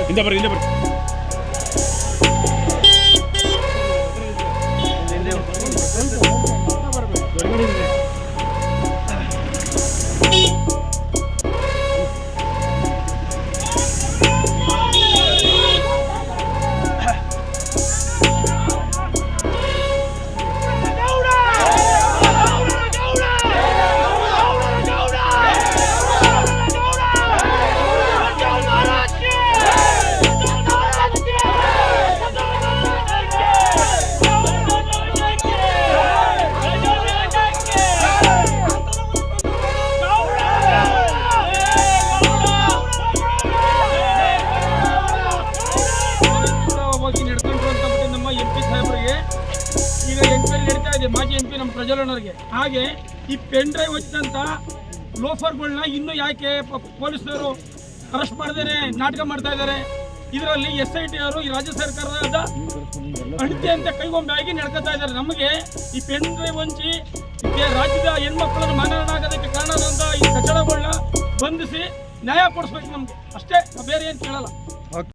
ಹಿಂದೆ ಬರ್ರಿ ಈಗ ಎಂಕ್ವೈರಿ ನಡೀತಾ ಇದೆ ಮಾಜಿ MP ನಮ್ಮ ಪ್ರಜ್ವಲಣ್ಣವರಿಗೆ. ಹಾಗೆ ಈ ಪೆನ್ ಡ್ರೈವ್ వచ్చిದಂತ ಲೋಫರ್ಗಳನ್ನ ಇನ್ನೂ ಯಾಕೆ ಪೊಲೀಸರು ಅರೆಸ್ಟ್ ಮಾಡದೇನೆ ನಾಟಕ ಮಾಡ್ತಾ ಇದ್ದಾರೆ? ಇದರಲ್ಲಿ SIT ಅವರು ಈ ರಾಜ್ಯ ಸರ್ಕಾರದ ಅಣತಿ ಅಂತ ಕೈಗೊಂಬೆ ಆಗಿ ನಡ್ಕೊತಾ ಇದ್ದಾರೆ. ನಮಗೆ ಈ ಪೆನ್ ಡ್ರೈವ್ ಹಂಚಿ ರಾಜ್ಯದ ಹೆಣ್ಮಕ್ಳನ್ನು ಮಾನಹಾನಿ ಆಗೋದಕ್ಕೆ ಕಾರಣವಾದಂಥ ಈ ಕಚಡಗಳನ್ನ ಬಂಧಿಸಿ ನ್ಯಾಯ ಕೊಡಿಸ್ಬೇಕು ನಮ್ಗೆ, ಅಷ್ಟೇ, ಬೇರೆ ಏನು ಕೇಳಲ್ಲ.